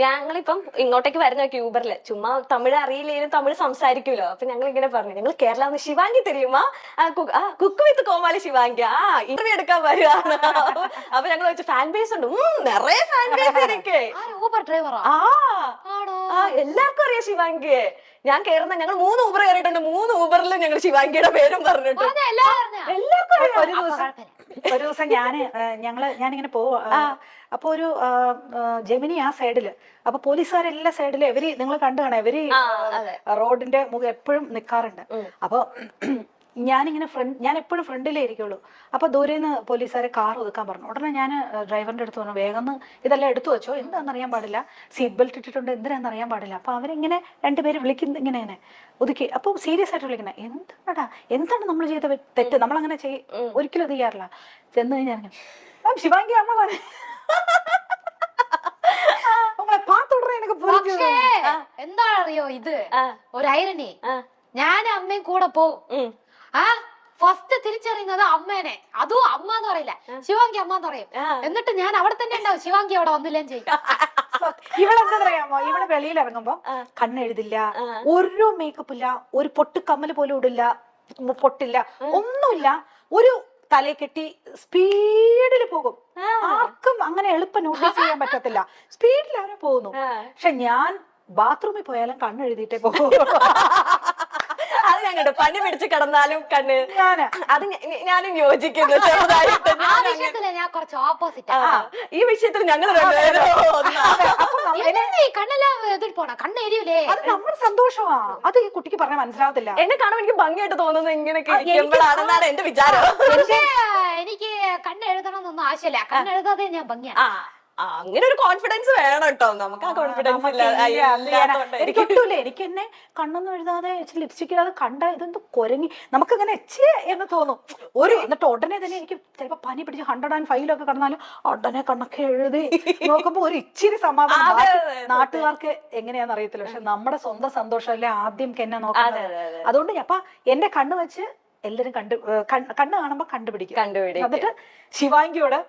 ഞങ്ങളിപ്പം ഇങ്ങോട്ടേക്ക് വരുന്ന യൂബറില് ചുമ്മാ തമിഴ് അറിയില്ലെങ്കിലും തമിഴ് സംസാരിക്കുമല്ലോ. അപ്പൊ ഞങ്ങൾ ഇങ്ങനെ പറഞ്ഞു, ഞങ്ങൾ Kerala Shivangi തെരിയുമാ, cook with Komali Shivangi interview എടുക്കാൻ വരുവാണ്. അപ്പൊ ഞങ്ങൾ വെച്ച് ഫാൻ ബേസ് ഉണ്ട്, നിറയെ ഫാൻ ബേസ് എനിക്ക്. എല്ലാവർക്കും അറിയാം ശിവാങ്കിയെ. ഞാൻ കേറുന്ന ഞങ്ങൾ 3 ഊബർ കയറിയിട്ടുണ്ട്, 3 ഊബറിലും ഞങ്ങൾ ശിവാങ്കിയുടെ പേരും പറഞ്ഞിട്ട് എല്ലാവർക്കും അറിയാം. ഒരു ദിവസം ഞാനിങ്ങനെ പോവാ, അപ്പൊ ഒരു ജെമിനി ആ സൈഡില്, അപ്പൊ പോലീസുകാരെല്ലാ സൈഡിലും ഇവര് നിങ്ങൾ കണ്ടു കാണാം, ഇവര് റോഡിന്റെ മുഖം എപ്പോഴും നിക്കാറുണ്ട്. അപ്പൊ ഞാൻ എപ്പോഴും ഫ്രണ്ടിലേ ഇരിക്കുള്ളൂ. അപ്പൊ ദൂരെ നിന്ന് പോലീസുകാരെ കാർ ഒതുക്കാൻ പറഞ്ഞു. ഉടനെ ഞാൻ ഡ്രൈവറിന്റെ അടുത്ത് പറഞ്ഞു, വേഗം ഇതെല്ലാം എടുത്തു വെച്ചോ, എന്താണെന്ന് അറിയാൻ പാടില്ല, സീറ്റ് ബെൽറ്റ് ഇട്ടിട്ടുണ്ട്, എന്തിനാന്ന് അറിയാൻ പാടില്ല. അപ്പൊ അവരിങ്ങനെ രണ്ടുപേര് വിളിക്കുന്ന ഇങ്ങനെ ഒതുക്കി. അപ്പൊ സീരിയസ് ആയിട്ട് വിളിക്കണേ, എന്താണ് നമ്മൾ ചെയ്ത തെറ്റ്, നമ്മളങ്ങനെ ഒരിക്കലും ഇത് ചെയ്യാറില്ല. ചെന്ന് കഴിഞ്ഞാൽ ശിവാങ്കി അമ്മ പറഞ്ഞു എന്താണറിയോ ഇത് ഒരു ഐറണി, ഞാൻ അമ്മയും കൂടെ പോവും. ഫസ്റ്റ് തിരിച്ചറിയുന്നത് അമ്മേനെ, അതും അമ്മ എന്ന് പറയില്ല, ശിവാങ്കി അമ്മ എന്ന് പറയും. എന്നിട്ട് ഞാൻ അവിടെ തന്നെ ഉണ്ടാവും, ശിവാങ്കി അവിടെ വന്നില്ലേം ചെയ്യും. ഇവളെന്താ പറയാമോ, ഇവള് വെളിയിൽ ഇറങ്ങുമ്പോ കണ്ണെഴുതില്ല, ഒരു മേക്കപ്പ് ഇല്ല, ഒരു പൊട്ടുകമ്മല് പോലും ഇടില്ല, പൊട്ടില്ല, ഒന്നുമില്ല, ഒരു തലയെ കെട്ടി സ്പീഡിൽ പോകും. ആർക്കും അങ്ങനെ എളുപ്പം നോട്ടീസ് ചെയ്യാൻ പറ്റത്തില്ല, സ്പീഡിൽ അവരെ പോകുന്നു. പക്ഷെ ഞാൻ ബാത്റൂമിൽ പോയാലും കണ്ണെഴുതിയിട്ടേ പോകും. അത് ഞാൻ കണ്ടു, പനി പിടിച്ച് കിടന്നാലും കണ്ണ്. അത് ഞാനും യോജിക്കുന്നു ചെറുതായിട്ട്. ഞാൻ കുറച്ച് ഓപ്പോസിറ്റ്. ഈ വിഷയത്തിൽ ഞങ്ങൾ കണ്ണെല്ലാം എതിർ പോണ, കണ്ണെരിയൂലേ, അത് നമ്മുടെ സന്തോഷമാ. അത് ഈ കുട്ടിക്ക് പറഞ്ഞാൽ മനസ്സിലാവത്തില്ല. എന്നെ കാണുമ്പോൾ എനിക്ക് ഭംഗിയായിട്ട് തോന്നുന്നത് ഇങ്ങനെയൊക്കെ ഇരിക്കുമ്പോഴാണെന്നാണ് എന്റെ വിചാരം. എനിക്ക് കണ്ണെഴുതണം എന്നൊന്നും ആവശ്യമില്ല, കണ്ണെഴുതാതെ ഞാൻ ഭംഗിയാണ്. അങ്ങനെ ഒരു കോൺഫിഡൻസ് വേണം കേട്ടോ, നമുക്ക് ആ കോൺഫിഡൻസ് എനിക്കൊട്ടൂല്ലേ. എനിക്ക് എന്നെ കണ്ണൊന്നും എഴുതാതെ ലിപ്സ്റ്റിക് ഇടാതെ കണ്ട ഇതെന്ത് കുരങ്ങി, നമുക്കിങ്ങനെ എന്ന് തോന്നും. എന്നിട്ട് ഉടനെ തന്നെ എനിക്ക് ചിലപ്പോ പനി പിടിച്ച് 105 കടന്നാലും ഉടനെ കണ്ണൊക്കെ എഴുതി നോക്കുമ്പോ ഒരു ഇച്ചിരി സമാധാനം. നാട്ടുകാർക്ക് എങ്ങനെയാന്ന് അറിയത്തില്ല, പക്ഷെ നമ്മുടെ സ്വന്തം സന്തോഷമല്ലേ ആദ്യം എന്നെ നോക്കുന്നത്. അതുകൊണ്ട് അപ്പൊ എന്റെ കണ്ണ് വെച്ച് എല്ലാരും കണ്ണ് കാണുമ്പോ കണ്ടുപിടിക്കും. എന്നിട്ട് ശിവാങ്കിയോട്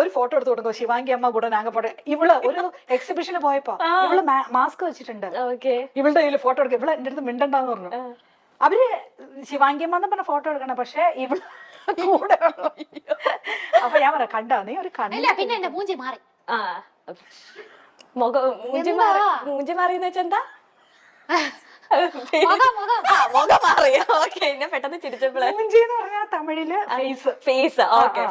ഒരു ഫോട്ടോ എടുത്ത് കൊടുക്കും, ശിവാങ്കി അമ്മ കൂടെ നാഗപ്പോട്ടെ. ഇവള് ഒരു എക്സിബിഷന് പോയപ്പോ ഇവള് മാസ്ക് വെച്ചിട്ടുണ്ട്, ഇവളുടെ കയ്യിൽ ഫോട്ടോ എടുക്കും. ഇവള് എന്റെ അടുത്ത് മിണ്ടണ്ടെന്ന് പറഞ്ഞു. അവര് ശിവാങ്കി അമ്മ എന്ന് പറഞ്ഞ ഫോട്ടോ എടുക്കണം, പക്ഷെ ഇവള് കൂടെ. അപ്പൊ ഞാൻ പറയാം, കണ്ടാ നീ ഒരു കണ്ണില്ല. പിന്നെ എന്റെ മൂഞ്ചി മാറി. മൂഞ്ചി മാറിയെന്ന് വെച്ചാ എന്താ, മുഖം മാറിയ. ഓക്കെ, എന്നെ പെട്ടെന്ന് ചിരിച്ചപ്പോഴേ. മൂഞ്ചി എന്ന് പറഞ്ഞാൽ തമിഴില് ഫേസ്. ഓക്കെ.